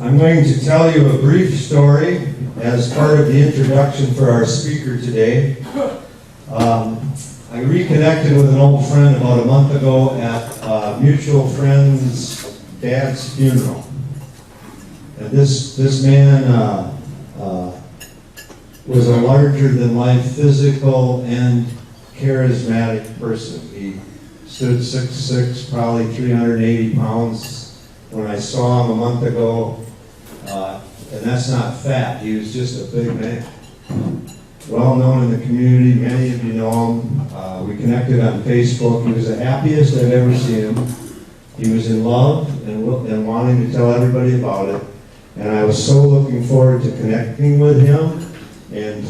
I'm going to tell you a brief story as part of the introduction for our speaker today. I reconnected with an old friend about a month ago at a mutual friend's dad's funeral. And this man was a larger-than-life physical and charismatic person. He stood 6'6", probably 380 pounds when I saw him a month ago. And that's not fat, he was just a big man. Well known in the community, many of you know him. We connected on Facebook. He was the happiest I've ever seen him. He was in love and wanting to tell everybody about it. And I was so looking forward to connecting with him and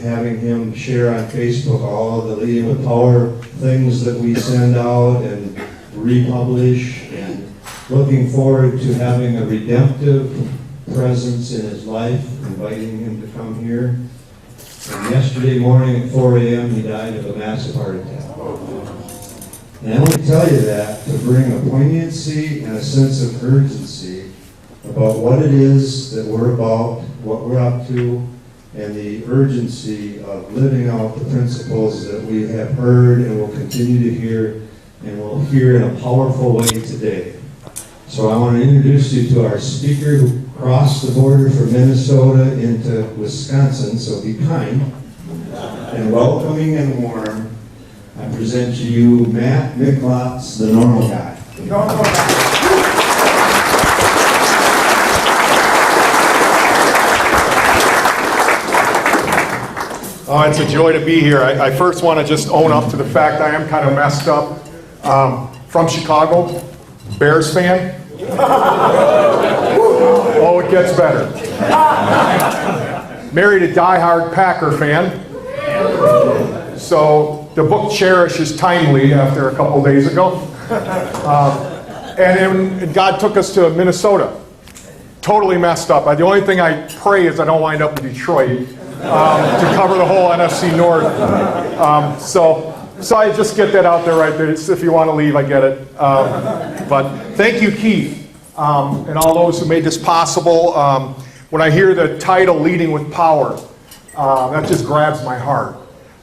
having him share on Facebook all of the Leading with Power things that we send out and republish, and looking forward to having a redemptive presence in his life, inviting him to come here. And yesterday morning at 4 a.m. he died of a massive heart attack. And I only tell you that to bring a poignancy and a sense of urgency about what it is that we're about, what we're up to, and the urgency of living out the principles that we have heard and will continue to hear, and will hear in a powerful way today. So I want to introduce you to our speaker who crossed the border from Minnesota into Wisconsin, so be kind and welcoming and warm. I present to you Matt Miklasz, the normal guy. Oh, it's a joy to be here. I first want to just own up to the fact I am kind of messed up. From Chicago, Bears fan. Oh, it gets better. Married a diehard Packer fan. So the book Cherish is timely after a couple days ago. And God took us to Minnesota. Totally messed up. The only thing I pray is I don't wind up in Detroit to cover the whole NFC North. So I just get that out there right there. If you want to leave, I get it. But thank you, Keith, and all those who made this possible. When I hear the title, Leading with Power, that just grabs my heart.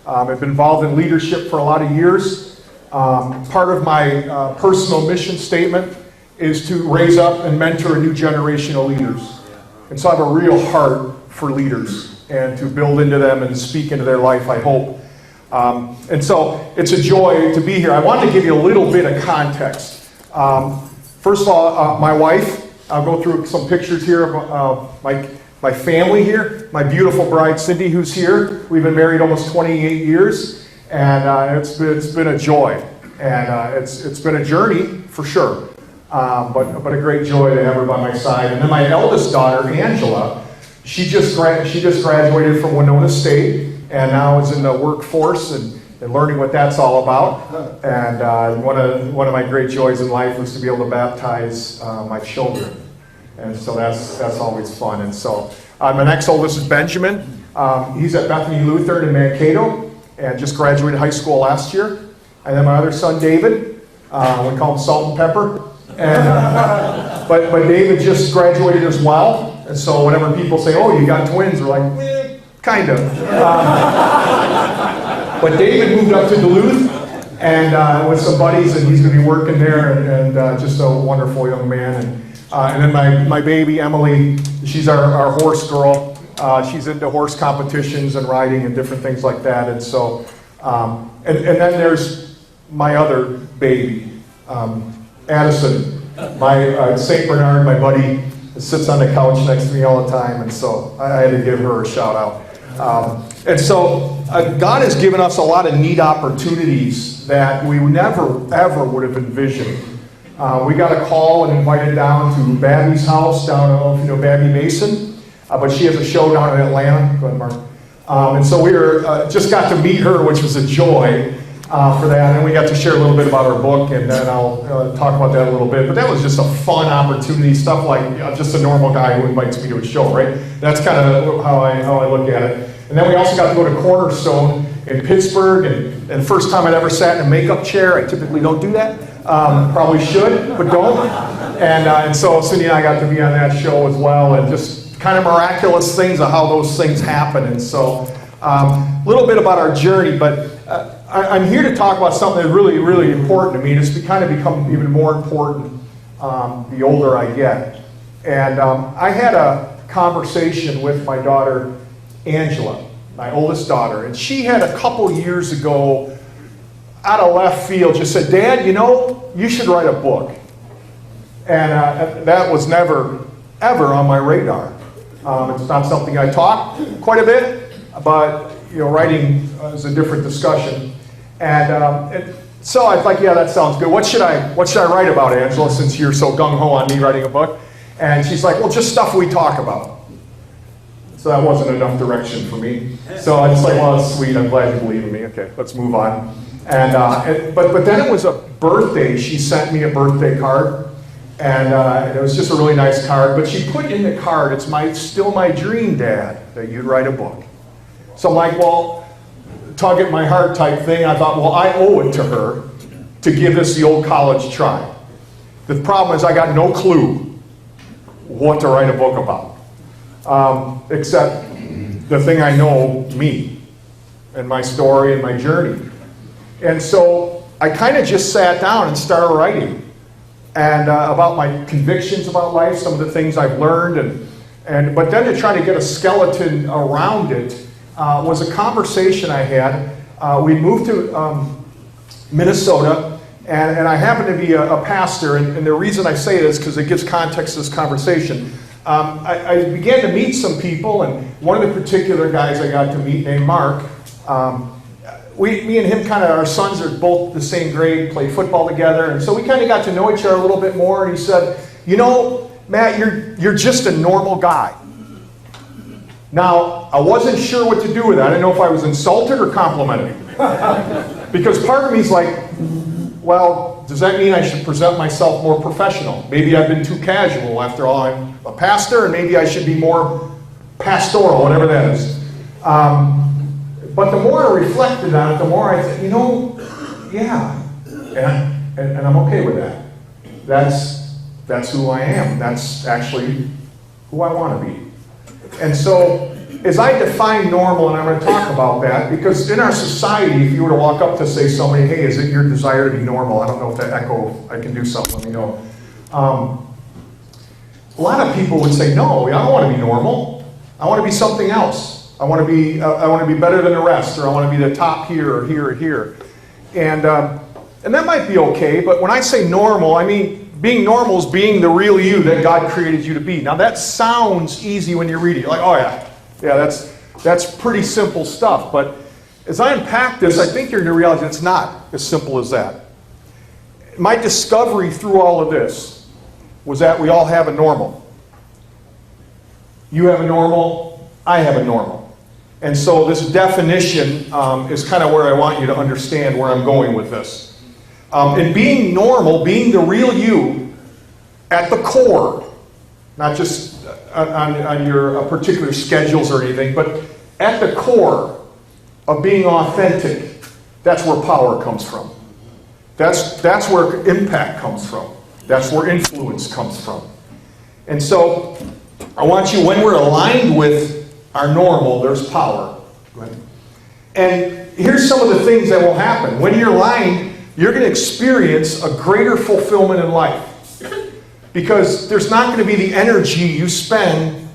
I've been involved in leadership for a lot of years. Part of my personal mission statement is to raise up and mentor a new generation of leaders. And so I have a real heart for leaders and to build into them and speak into their life, I hope. And so it's a joy to be here. I wanted to give you a little bit of context. First of all, my wife, I'll go through some pictures here of my family here. My beautiful bride, Cyndy, who's here. We've been married almost 28 years, and it's been a joy. And it's been a journey, for sure, but a great joy to have her by my side. And then my eldest daughter, Angela, she just graduated from Winona State, and now is in the workforce and learning what that's all about. And one of my great joys in life was to be able to baptize my children. And so that's always fun. And so my next oldest is Benjamin. He's at Bethany Lutheran in Mankato and just graduated high school last year. And then my other son, David, we call him Salt and Pepper. And, but David just graduated as well. And so whenever people say, oh, you got twins, we're like, kind of. But David moved up to Duluth and with some buddies, and he's going to be working there, and just a wonderful young man. And then my baby, Emily, she's our horse girl. She's into horse competitions and riding and different things like that. And so, and then there's my other baby, Madison, my St. Bernard, my buddy, sits on the couch next to me all the time, and so I had to give her a shout out. And so God has given us a lot of neat opportunities that we never, ever would have envisioned. We got a call and invited down to Babbie's house down, I don't know if you know Babbie Mason, but she has a show down in Atlanta. Go ahead, Mark. And so we just got to meet her, which was a joy for that. And we got to share a little bit about her book, and then I'll talk about that a little bit. But that was just a fun opportunity, stuff like just a normal guy who invites me to a show, right? That's kind of how I look at it. And then we also got to go to Cornerstone in Pittsburgh, and the first time I'd ever sat in a makeup chair. I typically don't do that. Probably should, but don't. And so Cyndy and I got to be on that show as well, and just kind of miraculous things of how those things happen. And so a little bit about our journey, but I'm here to talk about something that's really, really important to me, and it's kind of become even more important the older I get. And I had a conversation with my daughter, Angela, my oldest daughter, and she had a couple years ago, out of left field, just said, "Dad, you know, you should write a book." And that was never, ever on my radar. It's not something I talk quite a bit, but you know, writing is a different discussion. And so I thought, yeah, that sounds good. What should I write about, Angela, since you're so gung-ho on me writing a book? And she's like, well, just stuff we talk about. So that wasn't enough direction for me. So I just like, well, that's sweet. I'm glad you believe in me. Okay, let's move on. But then it was a birthday. She sent me a birthday card, and it was just a really nice card. But she put in the card, "It's still my dream, Dad, that you'd write a book." So I'm like, well, tug at my heart type thing. I thought, well, I owe it to her to give this the old college try. The problem is I got no clue what to write a book about, except the thing I know, me, and my story and my journey. And so I kind of just sat down and started writing, and about my convictions about life, some of the things I've learned, but then to try to get a skeleton around it was a conversation I had. We moved to Minnesota, and I happen to be a pastor, and the reason I say this is because it gives context to this conversation. I began to meet some people, and one of the particular guys I got to meet, named Mark, me and him our sons are both the same grade, play football together, and so we kind of got to know each other a little bit more, and he said, "You know, Matt, you're just a normal guy." Now, I wasn't sure what to do with that. I didn't know if I was insulted or complimenting. Because part of me is like, well, does that mean I should present myself more professional? Maybe I've been too casual. After all, I'm a pastor, and maybe I should be more pastoral, whatever that is. But the more I reflected on it, the more I said, you know, yeah, and I'm okay with that. That's who I am. That's actually who I want to be. And so, as I define normal, and I'm going to talk about that, because in our society, if you were to walk up to say somebody, "Hey, is it your desire to be normal?" I don't know if that echo, I can do something, let me know. A lot of people would say, "No, I don't want to be normal. I want to be something else. I want to be better than the rest, or I want to be the top here, or here, or here." And that might be okay, but when I say normal, I mean being normal is being the real you that God created you to be. Now that sounds easy when you read it. You're like, oh yeah, that's pretty simple stuff. But as I unpack this, I think you're going to realize it's not as simple as that. My discovery through all of this was that we all have a normal. You have a normal, I have a normal. And so this definition is kind of where I want you to understand where I'm going with this. And being normal, being the real you, at the core, not just on your particular schedules or anything, but at the core of being authentic, that's where power comes from. That's where impact comes from. That's where influence comes from. And so I want you, when we're aligned with our normal, there's power. And here's some of the things that will happen. When you're aligned, you're going to experience a greater fulfillment in life. Because there's not going to be the energy you spend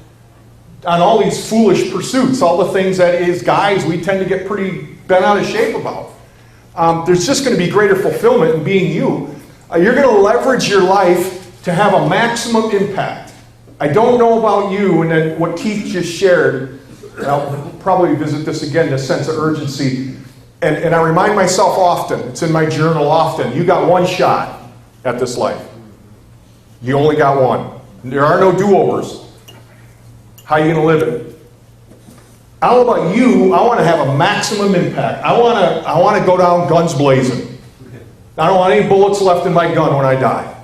on all these foolish pursuits, all the things that as guys we tend to get pretty bent out of shape about. There's just going to be greater fulfillment in being you. You're going to leverage your life to have a maximum impact. I don't know about you, and then what Keith just shared, and I'll probably visit this again, this sense of urgency. And I remind myself often, it's in my journal often, you got one shot at this life. You only got one. There are no do-overs. How are you going to live it? I don't know about you, I want to have a maximum impact. I want to go down guns blazing. I don't want any bullets left in my gun when I die.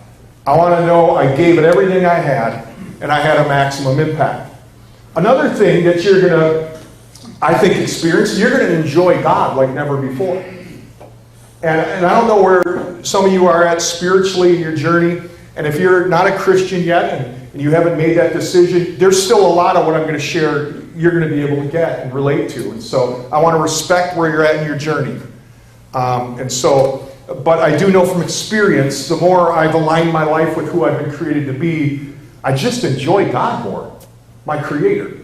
I want to know I gave it everything I had, and I had a maximum impact. Another thing that you're going to, I think, experience, you're going to enjoy God like never before. And I don't know where some of you are at spiritually in your journey, And if you're not a Christian yet and you haven't made that decision, there's still a lot of what I'm going to share you're going to be able to get and relate to. And so I want to respect where you're at in your journey. But I do know from experience, the more I've aligned my life with who I've been created to be, I just enjoy God more, my Creator.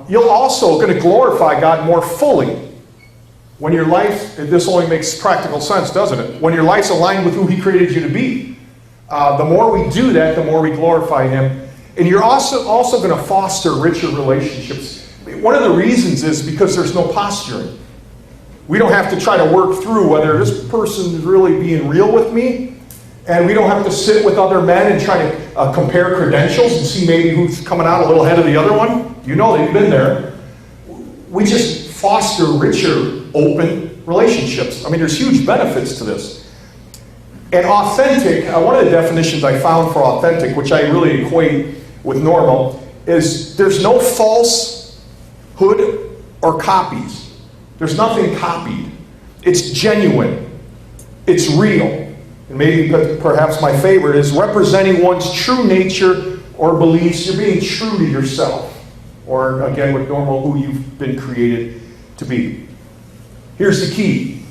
You're also going to glorify God more fully when your life, this only makes practical sense, doesn't it? When your life's aligned with who He created you to be. The more we do that, the more we glorify Him. And you're also going to foster richer relationships. One of the reasons is because there's no posturing. We don't have to try to work through whether this person is really being real with me. And we don't have to sit with other men and try to compare credentials and see maybe who's coming out a little ahead of the other one. You know they've been there. We just foster richer, open relationships. I mean, there's huge benefits to this. And authentic, one of the definitions I found for authentic, which I really equate with normal, is there's no falsehood or copies. There's nothing copied. It's genuine. It's real. And maybe perhaps my favorite is representing one's true nature or beliefs. You're being true to yourself. Or again, with normal, who you've been created to be. Here's the key.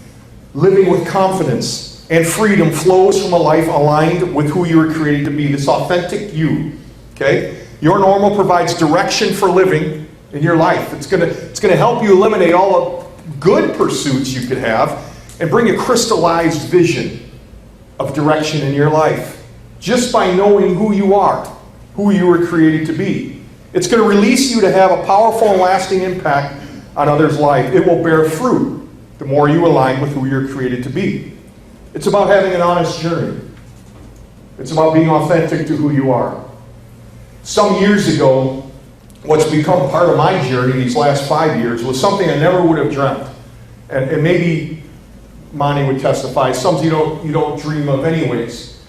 Living with confidence and freedom flows from a life aligned with who you were created to be. This authentic you. Okay? Your normal provides direction for living in your life. It's going to help you eliminate all the good pursuits you could have and bring a crystallized vision of direction in your life. Just by knowing who you are, who you were created to be. It's going to release you to have a powerful and lasting impact on others' life. It will bear fruit the more you align with who you're created to be. It's about having an honest journey. It's about being authentic to who you are. Some years ago, what's become part of my journey these last 5 years was something I never would have dreamt. And maybe Monty would testify, something you don't dream of anyways.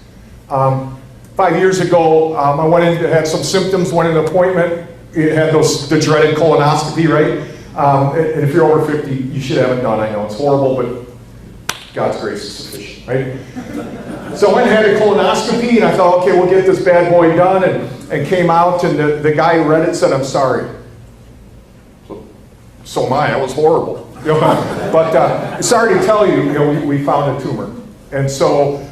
5 years ago, I went in, had some symptoms, went in an appointment. It had the dreaded colonoscopy, right? And if you're over 50, you should have it done. I know it's horrible, but God's grace is sufficient, right? So I went and had a colonoscopy, and I thought, okay, we'll get this bad boy done, and came out, and the guy who read it said, I'm sorry. So am I. That was horrible. But sorry to tell you, we found a tumor. And so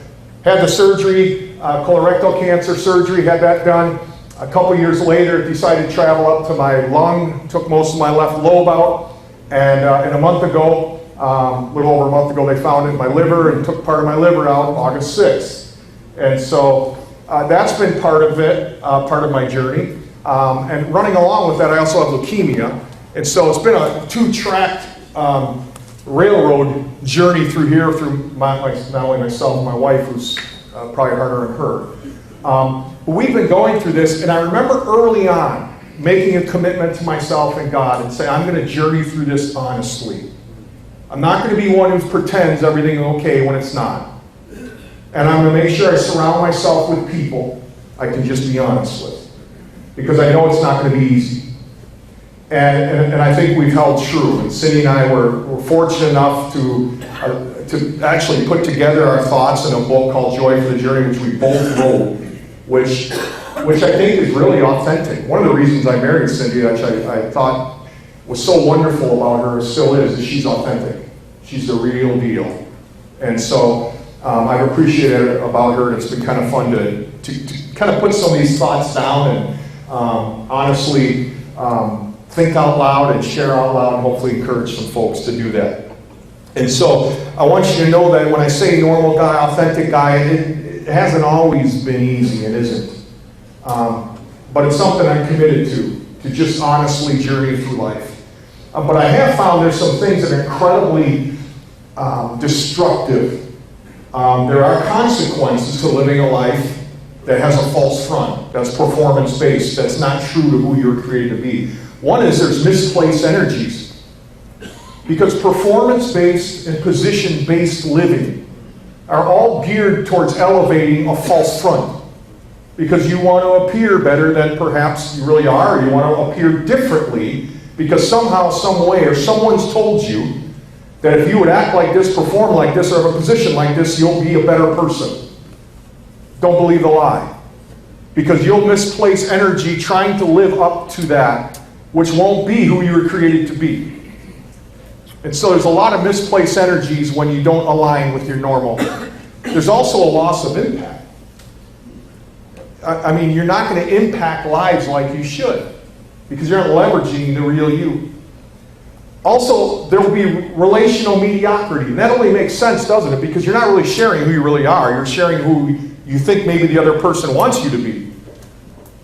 had the surgery, colorectal cancer surgery, had that done. A couple years later, decided to travel up to my lung, took most of my left lobe out, and a month ago, a little over a month ago, they found it in my liver and took part of my liver out August 6th. And so that's been part of it, part of my journey. And running along with that, I also have leukemia. And so it's been a two-tracked railroad journey through here, through not only myself and my wife, who's probably harder than her. But we've been going through this, and I remember early on making a commitment to myself and God and saying, I'm going to journey through this honestly. I'm not going to be one who pretends everything's okay when it's not. And I'm going to make sure I surround myself with people I can just be honest with. Because I know it's not going to be easy. And I think we've held true. And Cyndy and I were fortunate enough to actually put together our thoughts in a book called Joy for the Journey, which we both wrote, which I think is really authentic. One of the reasons I married Cyndy, which I thought was so wonderful about her, still is she's authentic. She's the real deal. And so I've appreciated it about her, and it's been kind of fun to kind of put some of these thoughts down and honestly think out loud and share out loud and hopefully encourage some folks to do that. And so I want you to know that when I say normal guy, authentic guy, it hasn't always been easy. It isn't. But it's something I'm committed to just honestly journey through life. But I have found there's some things that are incredibly destructive. There are consequences to living a life that has a false front, that's performance-based, that's not true to who you're created to be. One is there's misplaced energies. Because performance-based and position-based living are all geared towards elevating a false front. Because you want to appear better than perhaps you really are, or you want to appear differently, because somehow, some way, or someone's told you that if you would act like this, perform like this, or have a position like this, you'll be a better person. don't believe the lie. Because you'll misplace energy trying to live up to that, which won't be who you were created to be. And so there's a lot of misplaced energies when you don't align with your normal. There's also a loss of impact. I mean, you're not going to impact lives like you should, because you're not leveraging the real you. Also, there will be relational mediocrity. And that only makes sense, doesn't it? Because you're not really sharing who you really are. You're sharing who you think maybe the other person wants you to be.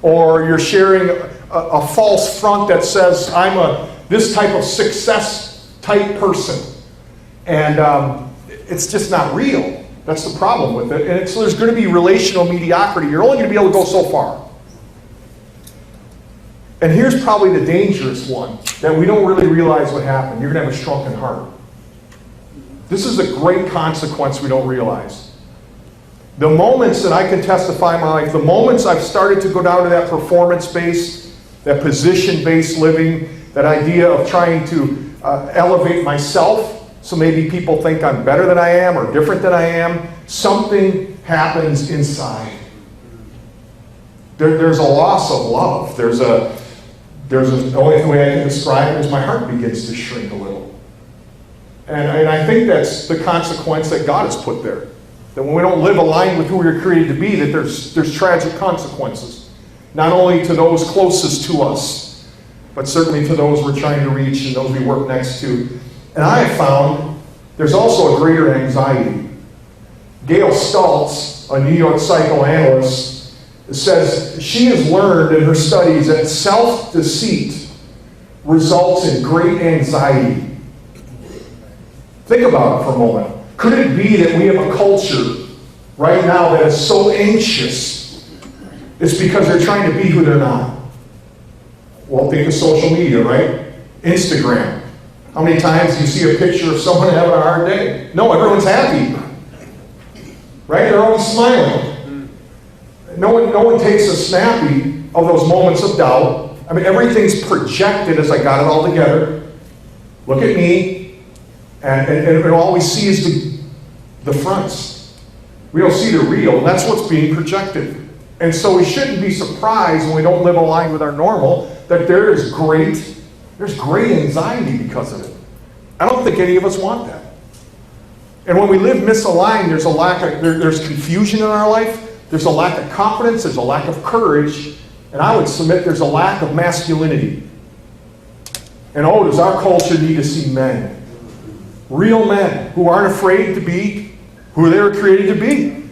Or you're sharing a false front that says, I'm this type of success type person. And it's just not real. That's the problem with it. And so there's going to be relational mediocrity. You're only going to be able to go so far. And here's probably the dangerous one, that we don't really realize what happened. You're going to have a shrunken heart. This is a great consequence we don't realize. The moments that I can testify in my life, the moments I've started to go down to that performance-based, that position-based living, that idea of trying to elevate myself, so maybe people think I'm better than I am or different than I am, something happens inside. There's a loss of love. The only way I can describe it is my heart begins to shrink a little. And I think that's the consequence that God has put there. That when we don't live aligned with who we were created to be, that there's tragic consequences. Not only to those closest to us, but certainly to those we're trying to reach and those we work next to. And I have found there's also a greater anxiety. Gail Stultz, a New York psychoanalyst, says she has learned in her studies that self-deceit results in great anxiety. Think about it for a moment. Could it be that we have a culture right now that is so anxious? It's because they're trying to be who they're not. Well, think of social media, right? Instagram. How many times do you see a picture of someone having a hard day? No, everyone's happy. Right? They're always smiling. No one takes a snappy of those moments of doubt. I mean, everything's projected as I got it all together. Look at me. And all we see is the fronts. We don't see the real, and that's what's being projected. And so we shouldn't be surprised when we don't live aligned with our normal, that there's great anxiety because of it. I don't think any of us want that. And when we live misaligned, there's confusion in our life. There's a lack of confidence, there's a lack of courage, and I would submit there's a lack of masculinity. And does our culture need to see men? Real men who aren't afraid to be who they were created to be.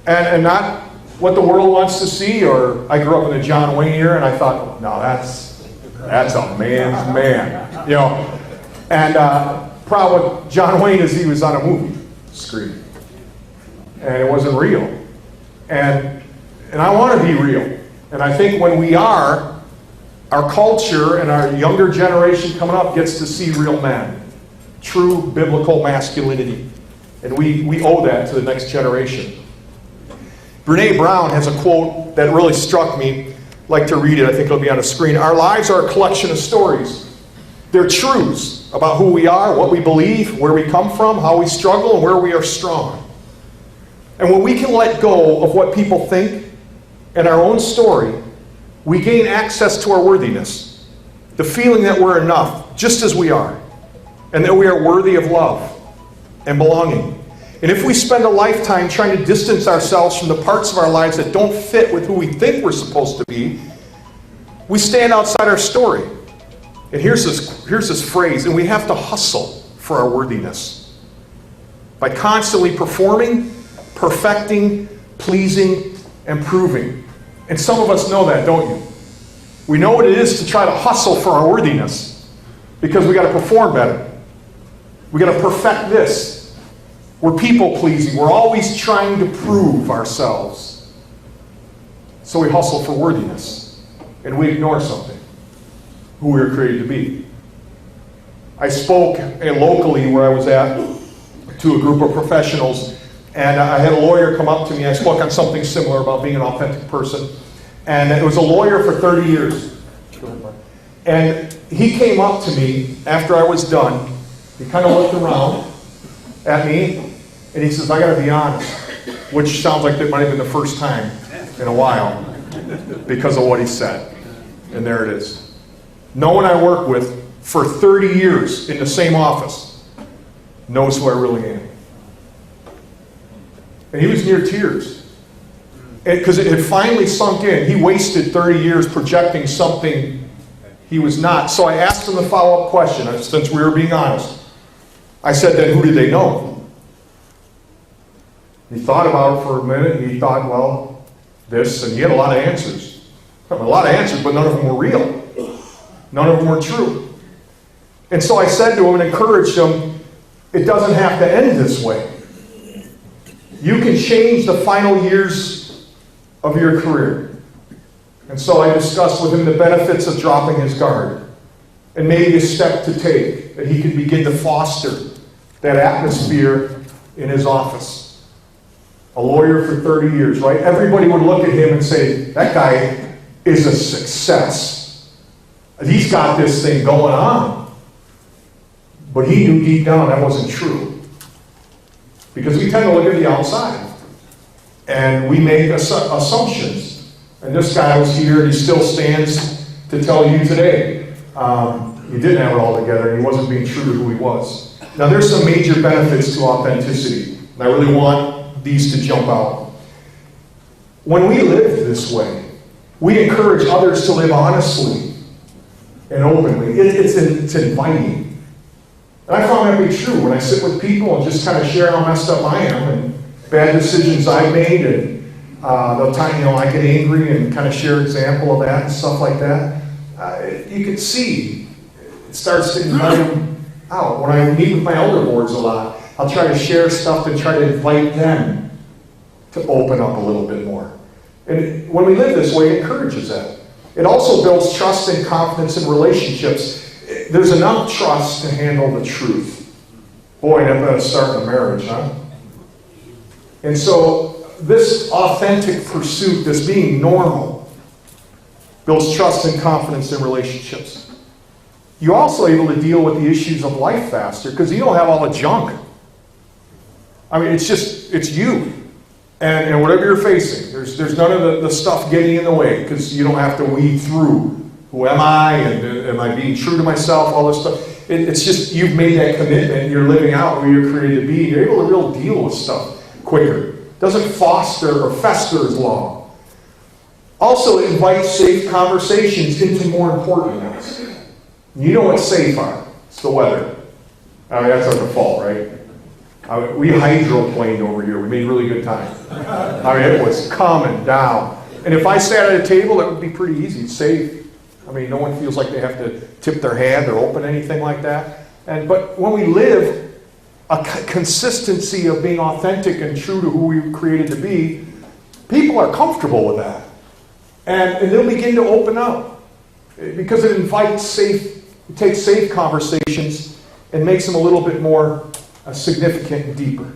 And not what the world wants to see, or I grew up in the John Wayne era and I thought, no, that's a man's man. You know. And problem with John Wayne is he was on a movie screen. And it wasn't real. And I want to be real. And I think when we are, our culture and our younger generation coming up gets to see real men. True biblical masculinity. And we owe that to the next generation. Brene Brown has a quote that really struck me. I'd like to read it. I think it'll be on the screen. Our lives are a collection of stories. They're truths about who we are, what we believe, where we come from, how we struggle, and where we are strong. And when we can let go of what people think and our own story, we gain access to our worthiness. The feeling that we're enough, just as we are. And that we are worthy of love and belonging. And if we spend a lifetime trying to distance ourselves from the parts of our lives that don't fit with who we think we're supposed to be, we stand outside our story. And here's this phrase, and we have to hustle for our worthiness. By constantly performing, perfecting, pleasing, and proving. And some of us know that, don't you? We know what it is to try to hustle for our worthiness because we got to perform better. We got to perfect this. We're people pleasing. We're always trying to prove ourselves. So we hustle for worthiness and we ignore something, who we were created to be. I spoke locally where I was at to a group of professionals. And I had a lawyer come up to me. I spoke on something similar about being an authentic person. And it was a lawyer for 30 years. And he came up to me after I was done. He kind of looked around at me. And he says, I got to be honest. which sounds like that might have been the first time in a while because of what he said. And there it is. No one I work with for 30 years in the same office knows who I really am. And he was near tears. Because it had finally sunk in. He wasted 30 years projecting something he was not. So I asked him the follow-up question, since we were being honest. I said, then who did they know? He thought about it for a minute, and he thought, well, this, and he had a lot of answers. A lot of answers, but none of them were real. None of them were true. And so I said to him and encouraged him, it doesn't have to end this way. You can change the final years of your career. And so I discussed with him the benefits of dropping his guard and maybe a step to take, that he could begin to foster that atmosphere in his office. A lawyer for 30 years, right? Everybody would look at him and say, that guy is a success. He's got this thing going on. But he knew deep down that wasn't true. Because we tend to look at the outside. And we make assumptions. And this guy was here, and he still stands to tell you today. He didn't have it all together, and he wasn't being true to who he was. Now, there's some major benefits to authenticity. And I really want these to jump out. When we live this way, we encourage others to live honestly and openly. It's inviting. And I found that to be true when I sit with people and just kind of share how messed up I am and bad decisions I've made, and the time, I get angry and kind of share an example of that and stuff like that. You can see it starts to invite them out. When I meet with my elder boards a lot, I'll try to share stuff and try to invite them to open up a little bit more. And when we live this way, it encourages that. It also builds trust and confidence in relationships. There's enough trust to handle the truth. Boy, that better start in a marriage, huh? And so this authentic pursuit, this being normal, builds trust and confidence in relationships. You're also able to deal with the issues of life faster because you don't have all the junk. I mean, it's you. And whatever you're facing, there's none of the stuff getting in the way because you don't have to weed through. Who am I? And am I being true to myself? All this stuff. It's just you've made that commitment and you're living out who you're created to be. You're able to really deal with stuff quicker. It doesn't foster or fester as long. Also, it invites safe conversations into more important ones. You know what safe are? It's the weather. I mean, that's our default, right? We hydroplaned over here. We made really good time. I mean, it was coming down. And if I sat at a table, that would be pretty easy. It's safe. I mean, no one feels like they have to tip their hand or open anything like that. But when we live a consistency of being authentic and true to who we were created to be, people are comfortable with that. And they'll begin to open up. Because it takes safe conversations and makes them a little bit more significant and deeper.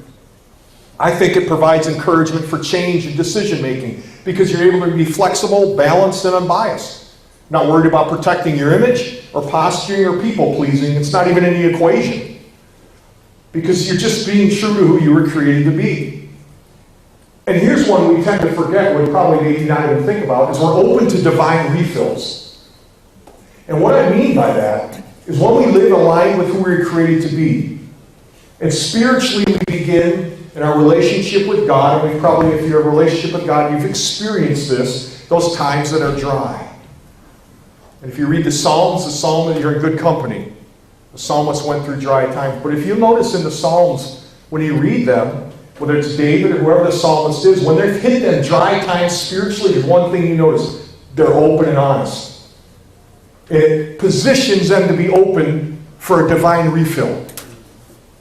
I think it provides encouragement for change and decision making because you're able to be flexible, balanced, and unbiased. Not worried about protecting your image or posturing or people pleasing. It's not even in the equation. Because you're just being true to who you were created to be. And here's one we tend to forget, we probably maybe not even think about, is we're open to divine refills. And what I mean by that is when we live aligned with who we were created to be, and spiritually we begin in our relationship with God, and we probably, if you have a relationship with God, you've experienced this, those times that are dry. And if you read the Psalms, the psalm that you're in good company. The psalmist went through dry times. But if you notice in the Psalms, when you read them, whether it's David or whoever the psalmist is, when they've hit them dry times spiritually, there's one thing you notice. They're open and honest. It positions them to be open for a divine refill.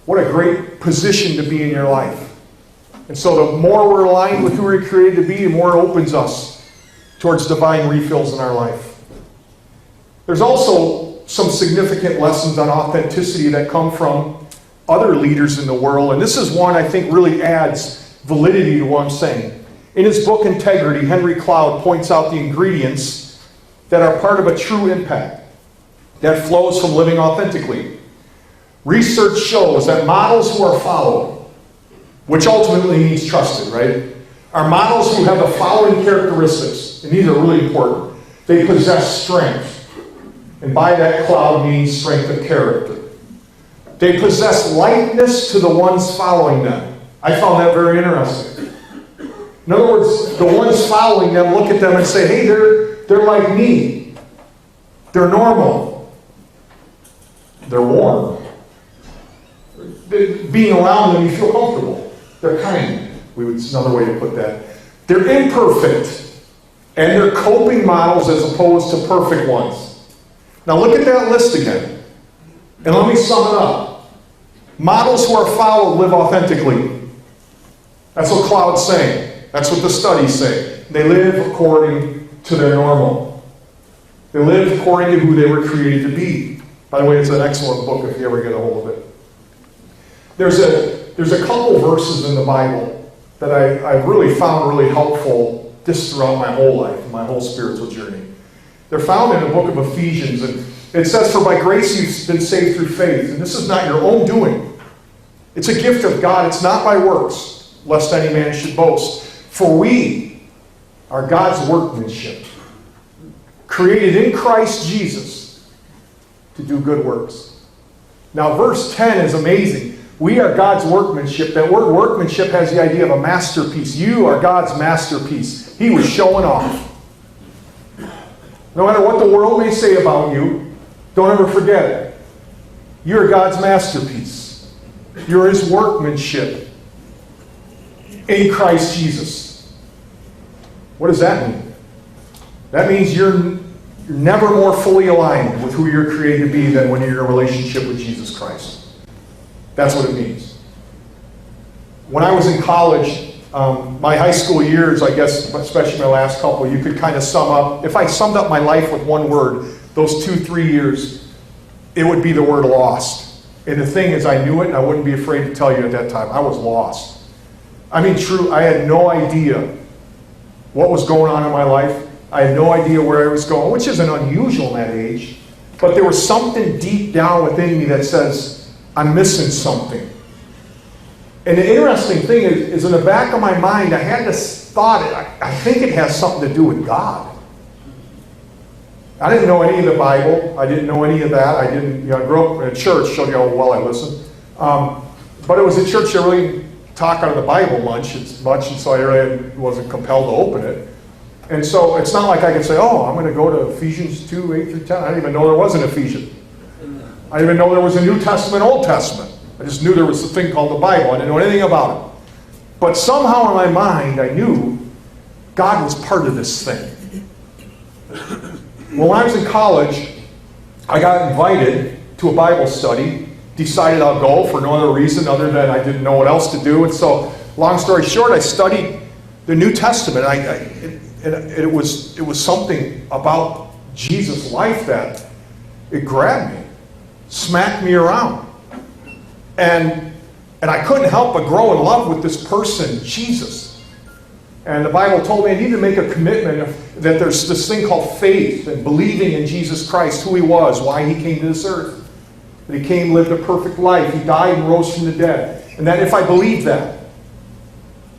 What a great position to be in your life. And so the more we're aligned with who we're created to be, the more it opens us towards divine refills in our life. There's also some significant lessons on authenticity that come from other leaders in the world. And this is one I think really adds validity to what I'm saying. In his book, Integrity, Henry Cloud points out the ingredients that are part of a true impact that flows from living authentically. Research shows that models who are followed, which ultimately means trusted, right? Are models who have the following characteristics, and these are really important. They possess strength, and by that cloud means strength of character. They possess likeness to the ones following them. I found that very interesting. In other words, the ones following them look at them and say, hey, they're like me. They're normal. They're warm. Being around them, you feel comfortable. They're kind. It's another way to put that. They're imperfect, and they're coping models as opposed to perfect ones. Now look at that list again, and let me sum it up. Models who are followed live authentically. That's what Cloud's saying. That's what the studies say. They live according to their normal. They live according to who they were created to be. By the way, it's an excellent book if you ever get a hold of it. There's a couple verses in the Bible that I've really found really helpful just throughout my whole life, my whole spiritual journey. They're found in the book of Ephesians, and it says, for by grace you've been saved through faith, and this is not your own doing. It's a gift of God. It's not by works, lest any man should boast. For we are God's workmanship, created in Christ Jesus to do good works. Now verse 10 is amazing. We are God's workmanship. That word workmanship has the idea of a masterpiece. You are God's masterpiece. He was showing off. No matter what the world may say about you, don't ever forget it. You're God's masterpiece. You're His workmanship in Christ Jesus. What does that mean? That means you're never more fully aligned with who you're created to be than when you're in a relationship with Jesus Christ. That's what it means. When I was in college, my high school years, I guess, especially my last couple, you could kind of sum up, if I summed up my life with one word, those 2-3 years, it would be the word lost. And the thing is, I knew it, and I wouldn't be afraid to tell you at that time. I was lost. I mean, true, I had no idea what was going on in my life. I had no idea where I was going, which isn't unusual in that age. But there was something deep down within me that says, I'm missing something. And the interesting thing is in the back of my mind, I had this thought, I think it has something to do with God. I didn't know any of the Bible. I didn't know any of that. I grew up in a church, showed you how well I listened. But it was a church that really talked out of the Bible much, and so I really wasn't compelled to open it. And so it's not like I could say, oh, I'm going to go to Ephesians 2, 8 through 10. I didn't even know there was an Ephesians. I didn't even know there was a New Testament, Old Testament. I just knew there was a thing called the Bible. I didn't know anything about it. But somehow in my mind, I knew God was part of this thing. Well, when I was in college, I got invited to a Bible study, decided I'll go for no other reason other than I didn't know what else to do. And so, long story short, I studied the New Testament. It was something about Jesus' life that it grabbed me, smacked me around. And I couldn't help but grow in love with this person, Jesus. And the Bible told me I need to make a commitment that there's this thing called faith and believing in Jesus Christ, who He was, why He came to this earth. That He came, lived a perfect life. He died and rose from the dead. And that if I believed that,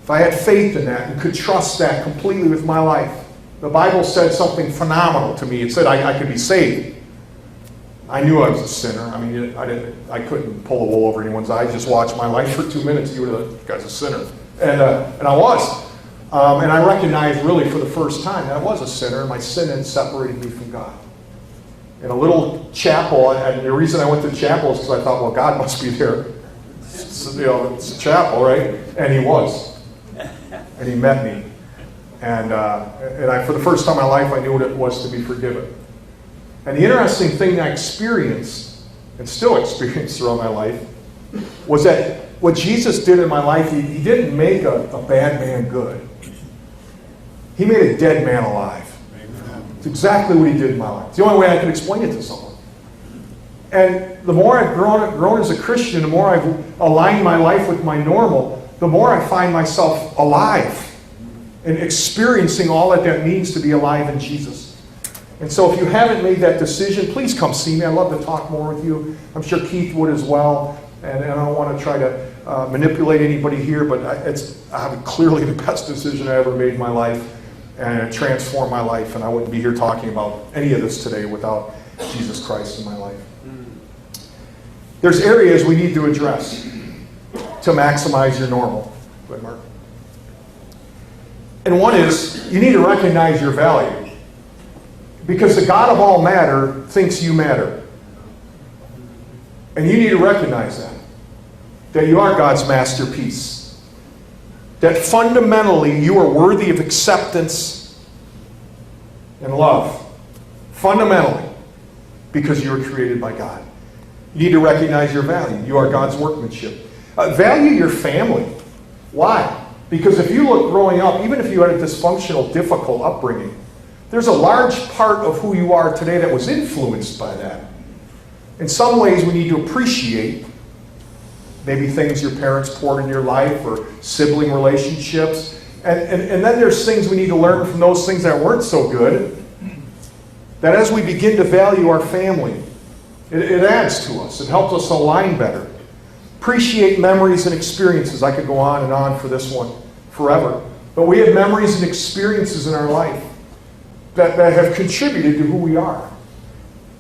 if I had faith in that and could trust that completely with my life, the Bible said something phenomenal to me. It said I could be saved. I knew I was a sinner. I mean, I couldn't pull the wool over anyone's eyes. Just watch my life for 2 minutes. You were the guy's a sinner, and I was, and I recognized really for the first time that I was a sinner. My sin had separated me from God. In a little chapel, and the reason I went to chapel is because I thought, well, God must be there. It's a chapel, right? And He was, and He met me, and I, for the first time in my life, I knew what it was to be forgiven. And the interesting thing I experienced, and still experience throughout my life, was that what Jesus did in my life, He didn't make a bad man good. He made a dead man alive. It's exactly what He did in my life. It's the only way I can explain it to someone. And the more I've grown as a Christian, the more I've aligned my life with my normal, the more I find myself alive and experiencing all that means to be alive in Jesus. And so if you haven't made that decision, please come see me. I'd love to talk more with you. I'm sure Keith would as well. And I don't want to try to manipulate anybody here, but I'm clearly the best decision I ever made in my life, and it transformed my life, and I wouldn't be here talking about any of this today without Jesus Christ in my life. There's areas we need to address to maximize your normal. Go ahead, Mark. And one is, you need to recognize your value. Because the God of all matter thinks you matter. And you need to recognize that. That you are God's masterpiece. That fundamentally you are worthy of acceptance and love. Fundamentally. Because you were created by God. You need to recognize your value. You are God's workmanship. Value your family. Why? Because if you look growing up, even if you had a dysfunctional, difficult upbringing, there's a large part of who you are today that was influenced by that. In some ways, we need to appreciate maybe things your parents poured in your life or sibling relationships. And then there's things we need to learn from those things that weren't so good. That as we begin to value our family, it adds to us. It helps us align better. Appreciate memories and experiences. I could go on and on for this one forever. But we have memories and experiences in our life that have contributed to who we are.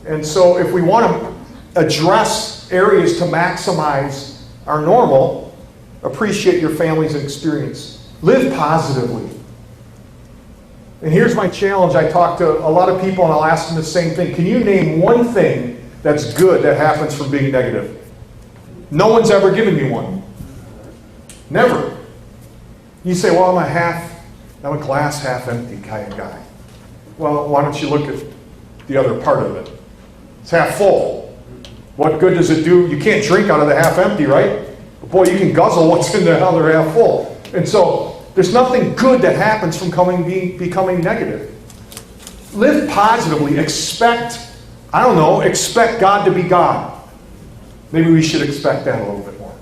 And so if we want to address areas to maximize our normal, appreciate your families and experience. Live positively. And here's my challenge. I talk to a lot of people and I'll ask them the same thing. Can you name one thing that's good that happens from being negative? No one's ever given me one. Never. You say, well, I'm a glass half empty kind of guy. Well, why don't you look at the other part of it? It's half full. What good does it do? You can't drink out of the half empty, right? But boy, you can guzzle what's in the other half full. And so there's nothing good that happens from becoming negative. Live positively. Expect God to be God. Maybe we should expect that a little bit more.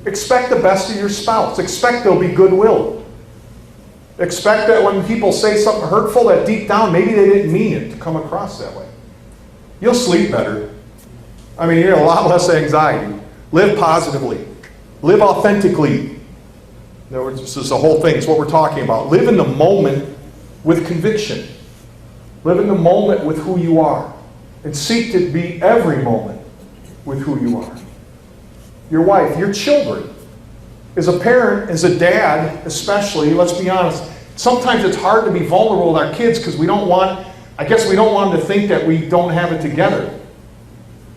Expect the best of your spouse. Expect there'll be goodwill. Expect that when people say something hurtful, that deep down, maybe they didn't mean it to come across that way. You'll sleep better. I mean, you have a lot less anxiety. Live positively. Live authentically. In other words, this is the whole thing. It's what we're talking about. Live in the moment with conviction. Live in the moment with who you are. And seek to be every moment with who you are. Your wife, your children. As a parent, as a dad especially, let's be honest, sometimes it's hard to be vulnerable with our kids because we don't want them to think that we don't have it together.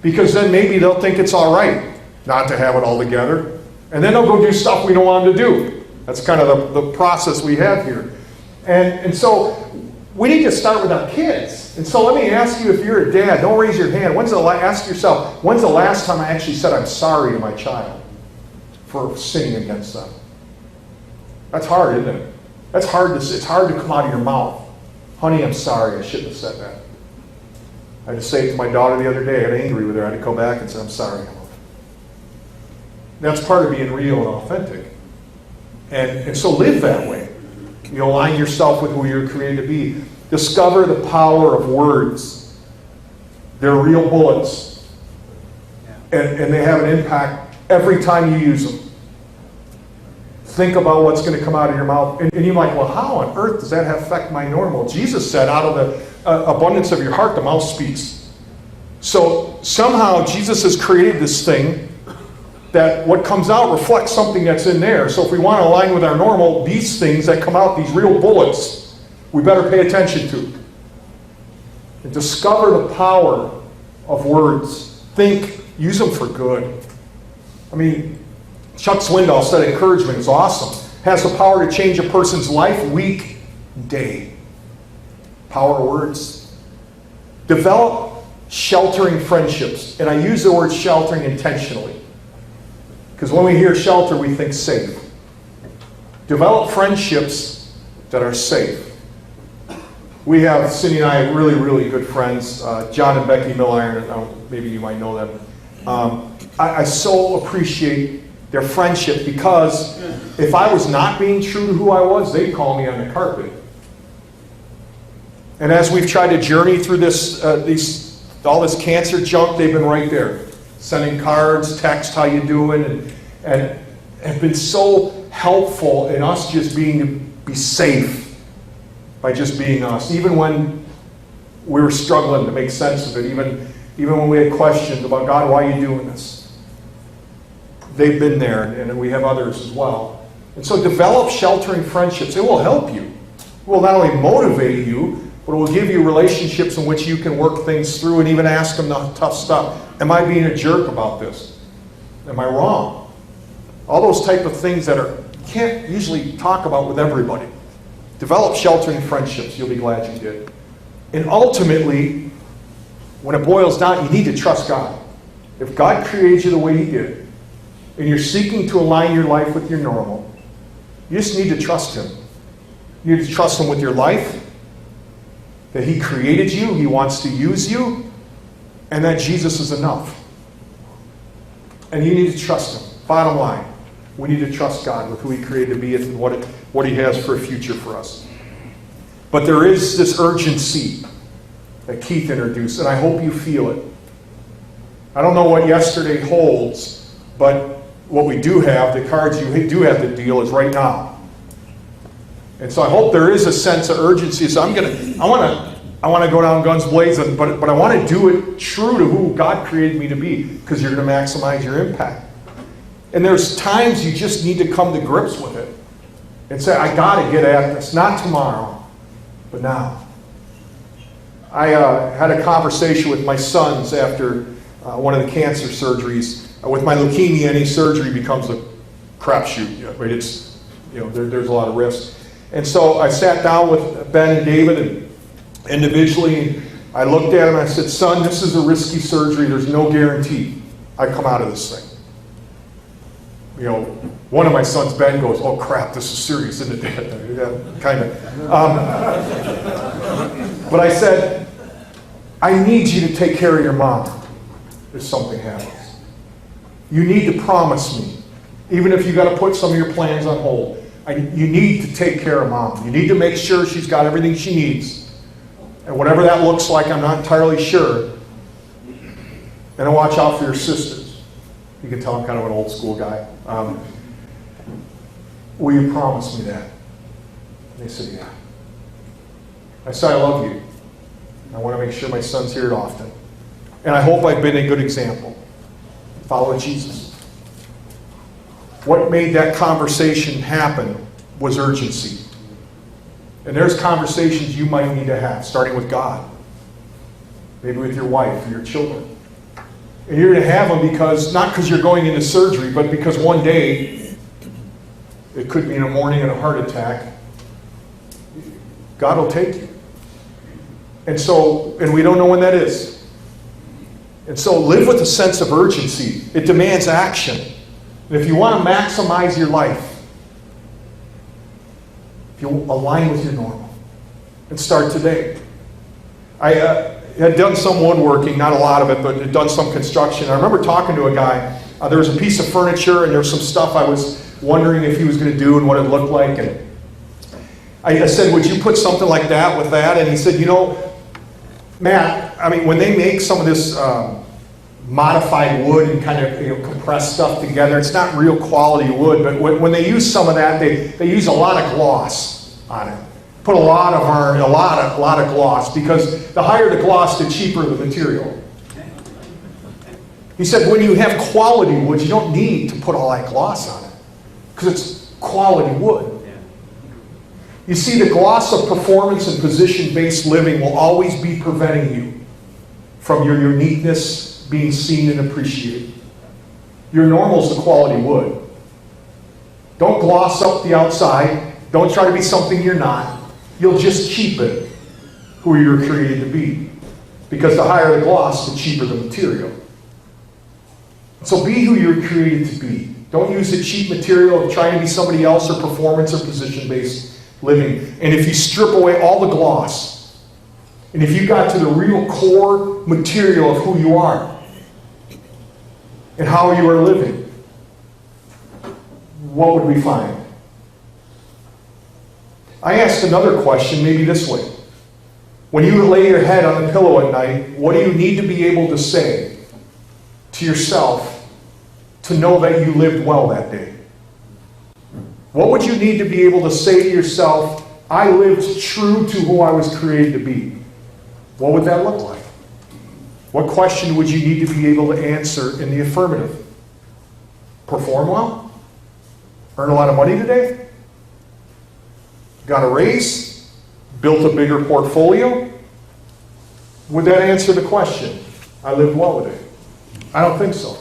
Because then maybe they'll think it's all right not to have it all together. And then they'll go do stuff we don't want them to do. That's kind of the process we have here. And so we need to start with our kids. And so let me ask you, if you're a dad, don't raise your hand. Ask yourself, when's the last time I actually said I'm sorry to my child for sinning against them? That's hard, isn't it? It's hard to come out of your mouth. Honey, I'm sorry, I shouldn't have said that. I had to say it to my daughter the other day. I got angry with her. I had to go back and say, I'm sorry. That's part of being real and authentic. And so live that way. You align yourself with who you're created to be. Discover the power of words. They're real bullets. And they have an impact every time you use them. Think about what's going to come out of your mouth. And you're like, well, how on earth does that affect my normal? Jesus said, out of the abundance of your heart, the mouth speaks. So somehow Jesus has created this thing that what comes out reflects something that's in there. So if we want to align with our normal, these things that come out, these real bullets, we better pay attention to. And discover the power of words. Think, use them for good. I mean, Chuck Swindoll said encouragement is awesome. Has the power to change a person's life, week, day. Power of words. Develop sheltering friendships. And I use the word sheltering intentionally. Because when we hear shelter, we think safe. Develop friendships that are safe. We have, Cyndy and I, really, really good friends. John and Becky Milliron, maybe you might know them. I so appreciate their friendship because if I was not being true to who I was, they'd call me on the carpet. And as we've tried to journey through all this cancer junk, they've been right there. Sending cards, text, how you doing? And have been so helpful in us just be safe by just being us. Even when we were struggling to make sense of it, even when we had questions about, God, why are you doing this? They've been there, and we have others as well. And so develop sheltering friendships. It will help you. It will not only motivate you, but it will give you relationships in which you can work things through and even ask them the tough stuff. Am I being a jerk about this? Am I wrong? All those type of things that you can't usually talk about with everybody. Develop sheltering friendships. You'll be glad you did. And ultimately, when it boils down, you need to trust God. If God created you the way He did, and you're seeking to align your life with your normal, you just need to trust Him. You need to trust Him with your life, that He created you, He wants to use you, and that Jesus is enough. And you need to trust Him. Bottom line, we need to trust God with who He created to be and what He has for a future for us. But there is this urgency that Keith introduced, and I hope you feel it. I don't know what yesterday holds, but what we do have, the cards you do have the deal, is right now. And so I hope there is a sense of urgency. So I want to go down guns blazing, but I want to do it true to who God created me to be, because you're going to maximize your impact. And there's times you just need to come to grips with it and say, I got to get at this, not tomorrow, but now. I had a conversation with my sons after one of the cancer surgeries. With my leukemia, any surgery becomes a crapshoot. Right? It's, there's a lot of risk. And so I sat down with Ben and David and individually. I looked at him and I said, son, this is a risky surgery. There's no guarantee I come out of this thing. One of my sons, Ben, goes, oh crap, this is serious, isn't it, Dad? Kind of. But I said, I need you to take care of your mom if something happens. You need to promise me, even if you got to put some of your plans on hold, you need to take care of mom. You need to make sure she's got everything she needs. And whatever that looks like, I'm not entirely sure. And watch out for your sisters. You can tell I'm kind of an old school guy. Will you promise me that? And they said, yeah. I said, I love you. I want to make sure my son's hear it often. And I hope I've been a good example. Follow Jesus. What made that conversation happen was urgency. And there's conversations you might need to have, starting with God. Maybe with your wife or your children. And you're going to have them not because you're going into surgery, but because one day, it could be in the morning and a heart attack, God will take you. And we don't know when that is. And so live with a sense of urgency. It demands action. And if you want to maximize your life, if you align with your normal, and start today. I had done some woodworking, not a lot of it, but had done some construction. I remember talking to a guy. There was a piece of furniture and there was some stuff I was wondering if he was going to do and what it looked like. And I said, would you put something like that with that? And he said, Matt, when they make some of this modified wood and kind of compress stuff together, it's not real quality wood, but when they use some of that, they use a lot of gloss on it. Put a lot of iron, a lot of gloss, because the higher the gloss, the cheaper the material. He said, when you have quality wood, you don't need to put all that gloss on it, because it's quality wood. You see, the gloss of performance and position-based living will always be preventing you from your uniqueness being seen and appreciated. Your normal is the quality wood. Don't gloss up the outside. Don't try to be something you're not. You'll just cheapen who you're created to be. Because the higher the gloss, the cheaper the material. So be who you're created to be. Don't use the cheap material of trying to be somebody else or performance or position-based living. And if you strip away all the gloss, and if you got to the real core material of who you are and how you are living, what would we find? I asked another question, maybe this way. When you lay your head on the pillow at night, what do you need to be able to say to yourself to know that you lived well that day? What would you need to be able to say to yourself, I lived true to who I was created to be? What would that look like? What question would you need to be able to answer in the affirmative? Perform well? Earn a lot of money today? Got a raise? Built a bigger portfolio? Would that answer the question, I lived well today? I don't think so.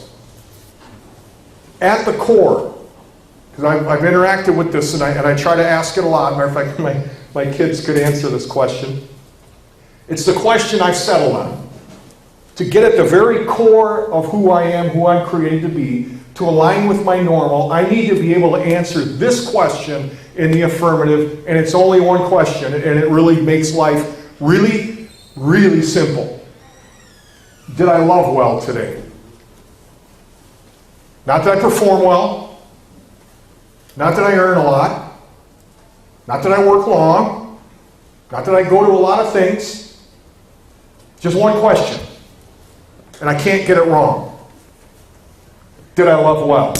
At the core, because I've interacted with this and I try to ask it a lot. Matter of fact, my kids could answer this question. It's the question I've settled on. To get at the very core of who I am, who I'm created to be, to align with my normal, I need to be able to answer this question in the affirmative, and it's only one question, and it really makes life really, really simple. Did I love well today? Not that I perform well, not that I earn a lot, not that I work long, not that I go to a lot of things, just one question. And I can't get it wrong. Did I love well?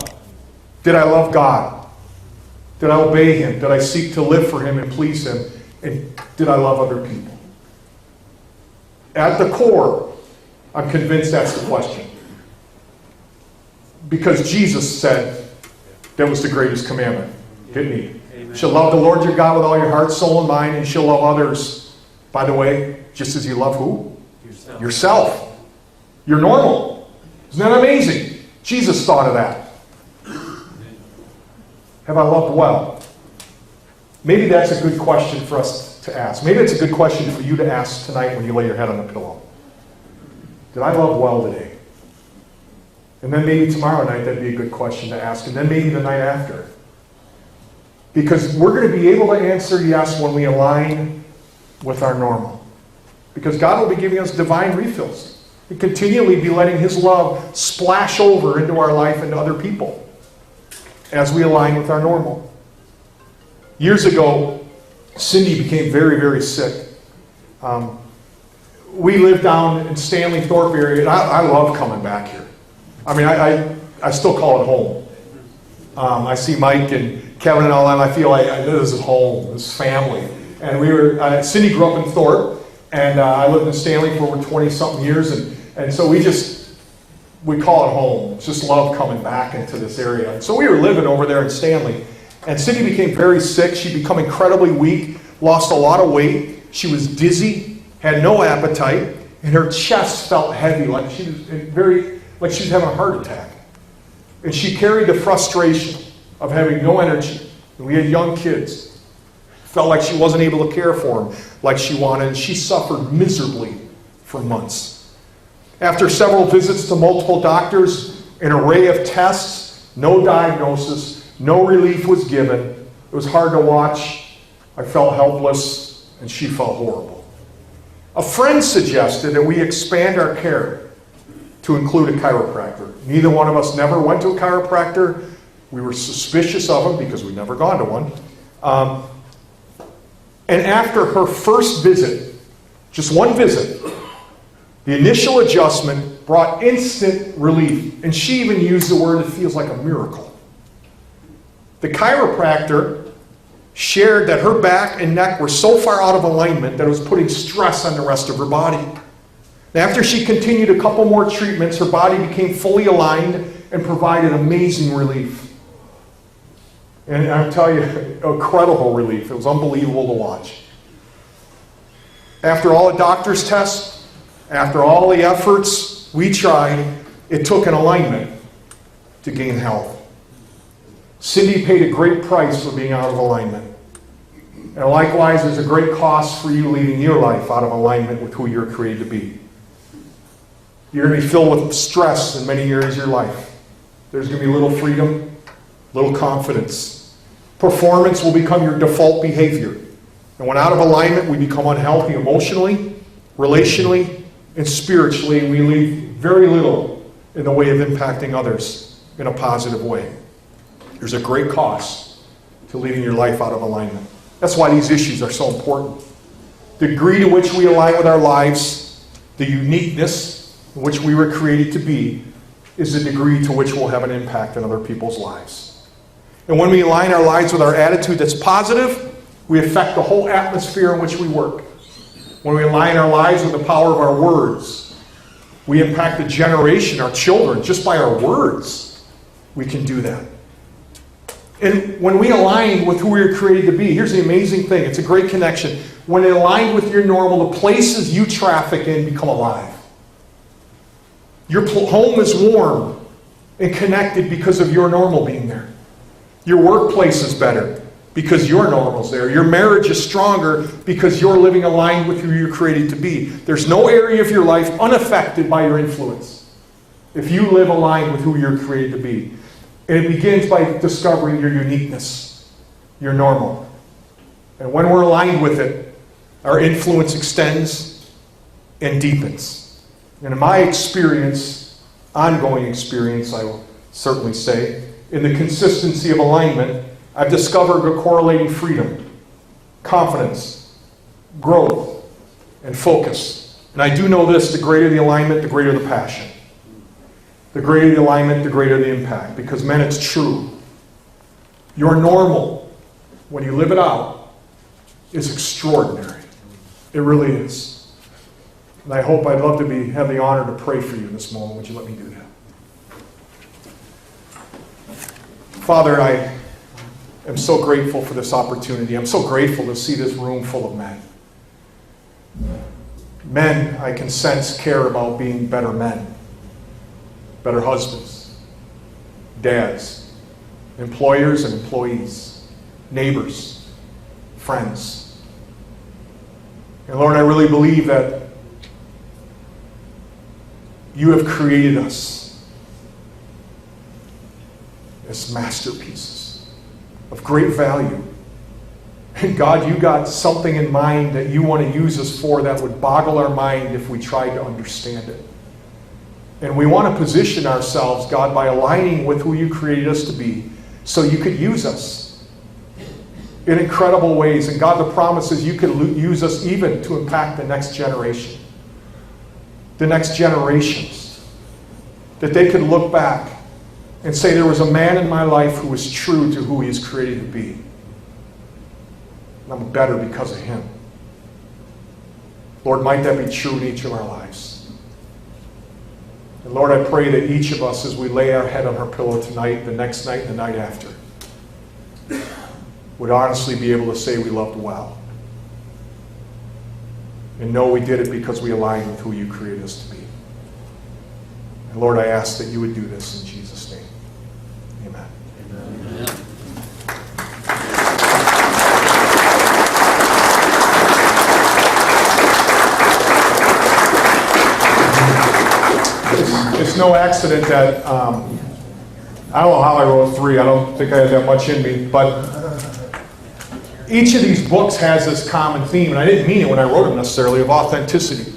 Did I love God? Did I obey Him? Did I seek to live for Him and please Him? And did I love other people? At the core, I'm convinced that's the question. Because Jesus said that was the greatest commandment, didn't He? Amen. You shall love the Lord your God with all your heart, soul, and mind, and you shall love others, by the way, just as you love who? Yourself. You're normal. Isn't that amazing? Jesus thought of that. Have I loved well? Maybe that's a good question for us to ask. Maybe it's a good question for you to ask tonight when you lay your head on the pillow. Did I love well today? And then maybe tomorrow night that'd be a good question to ask. And then maybe the night after. Because we're going to be able to answer yes when we align with our normal. Because God will be giving us divine refills. And continually be letting His love splash over into our life and to other people as we align with our normal. Years ago, Cyndy became very, very sick. We lived down in Stanley Thorpe area, and I love coming back here. I mean, I still call it home. I see Mike and Kevin and all that, and I feel like this is home, this is family. And Cyndy grew up in Thorpe, and I lived in Stanley for over 20-something years, and so we call it home. Just love coming back into this area. So we were living over there in Stanley, and Cyndy became very sick. She'd become incredibly weak, lost a lot of weight. She was dizzy, had no appetite, and her chest felt heavy, like she was having a heart attack. And she carried the frustration of having no energy. And we had young kids. Felt like she wasn't able to care for them like she wanted, and she suffered miserably for months. After several visits to multiple doctors, an array of tests, no diagnosis, no relief was given. It was hard to watch. I felt helpless, and she felt horrible. A friend suggested that we expand our care to include a chiropractor. Neither one of us never went to a chiropractor. We were suspicious of them because we'd never gone to one. And after her first visit, just one visit, the initial adjustment brought instant relief. And she even used the word, it feels like a miracle. The chiropractor shared that her back and neck were so far out of alignment that it was putting stress on the rest of her body. And after she continued a couple more treatments, her body became fully aligned and provided amazing relief. And I'll tell you, incredible relief. It was unbelievable to watch. After all the doctor's tests, after all the efforts we tried, it took an alignment to gain health. Cyndy paid a great price for being out of alignment. And likewise, there's a great cost for you leading your life out of alignment with who you're created to be. You're going to be filled with stress in many areas of your life. There's going to be little freedom, little confidence. Performance will become your default behavior. And when out of alignment, we become unhealthy emotionally, relationally, and spiritually. We leave very little in the way of impacting others in a positive way. There's a great cost to leading your life out of alignment. That's why these issues are so important. The degree to which we align with our lives, the uniqueness in which we were created to be, is the degree to which we'll have an impact on other people's lives. And when we align our lives with our attitude that's positive, we affect the whole atmosphere in which we work. When we align our lives with the power of our words, we impact a generation, our children, just by our words. We can do that. And when we align with who we were created to be, here's the amazing thing. It's a great connection. When it aligned with your normal, the places you traffic in become alive. Your home is warm and connected because of your normal being there. Your workplace is better because your normal's there. Your marriage is stronger because you're living aligned with who you're created to be. There's no area of your life unaffected by your influence if you live aligned with who you're created to be. And it begins by discovering your uniqueness, your normal. And when we're aligned with it, our influence extends and deepens. And in my experience, ongoing experience, I will certainly say, in the consistency of alignment, I've discovered a correlating freedom, confidence, growth, and focus. And I do know this, the greater the alignment, the greater the passion. The greater the alignment, the greater the impact. Because, men, it's true. Your normal, when you live it out, is extraordinary. It really is. And I'd love to have the honor to pray for you in this moment. Would you let me do that? Father, I am so grateful for this opportunity. I'm so grateful to see this room full of men. Men, I can sense, care about being better men, better husbands, dads, employers and employees, neighbors, friends. And Lord, I really believe that you have created us as masterpieces of great value. And God, you got something in mind that you want to use us for that would boggle our mind if we tried to understand it. And we want to position ourselves, God, by aligning with who you created us to be, so you could use us in incredible ways. And God, the promise is you could use us even to impact the next generation, the next generations, that they could look back and say, there was a man in my life who was true to who he is created to be. And I'm better because of him. Lord, might that be true in each of our lives. And Lord, I pray that each of us, as we lay our head on our pillow tonight, the next night, and the night after, would honestly be able to say we loved well. And know we did it because we aligned with who you created us to be. And Lord, I ask that you would do this in Jesus' name. Amen. Amen. It's no accident that, I don't know how I wrote 3. I don't think I had that much in me. But each of these books has this common theme, and I didn't mean it when I wrote them necessarily, of authenticity.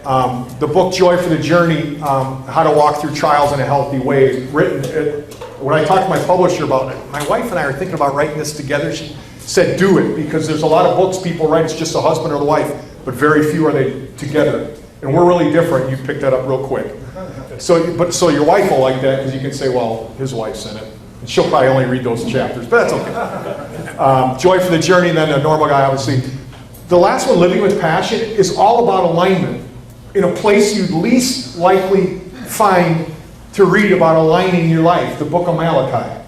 The book Joy for the Journey, How to Walk Through Trials in a Healthy Way, written, when I talked to my publisher about it, my wife and I are thinking about writing this together. She said, do it, because there's a lot of books people write, it's just the husband or the wife, but very few are they together. And we're really different. You picked that up real quick. So your wife will like that, because you can say, well, his wife's in it. And she'll probably only read those chapters, but that's okay. Joy for the Journey, and then a normal guy, obviously. The last one, Living with Passion, is all about alignment in a place you'd least likely find to read about aligning your life, the book of Malachi.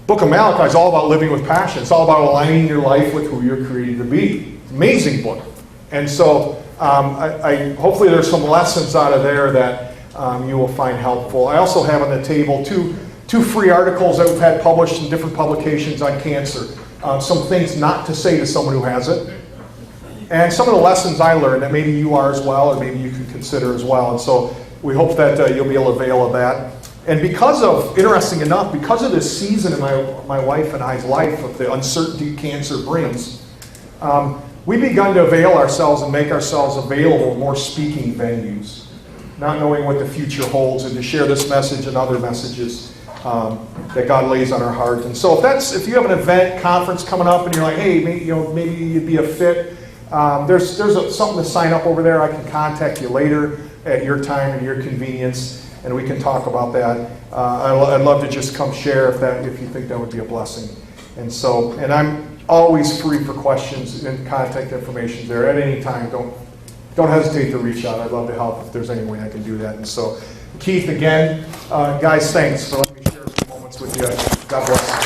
Book of Malachi is all about living with passion. It's all about aligning your life with who you're created to be. Amazing book. And so hopefully there's some lessons out of there that you will find helpful. I also have on the table two free articles that we've had published in different publications on cancer. Some things not to say to someone who has it. And some of the lessons I learned that maybe you are as well, or maybe you can consider as well. And so we hope that you'll be able to avail of that. And interesting enough, because of this season in my wife and I's life of the uncertainty cancer brings, we've begun to avail ourselves and make ourselves available in more speaking venues, not knowing what the future holds, and to share this message and other messages that God lays on our heart. And so if you have an event, conference coming up, and you're like, hey, maybe you'd be a fit, there's something to sign up over there. I can contact you later at your time and your convenience. and we can talk about that. I'd love to just come share if you think that would be a blessing. And so, and I'm always free for questions, and contact information there at any time. Don't hesitate to reach out. I'd love to help if there's any way I can do that. And so, Keith, again, guys, thanks for letting me share a few moments with you. God bless.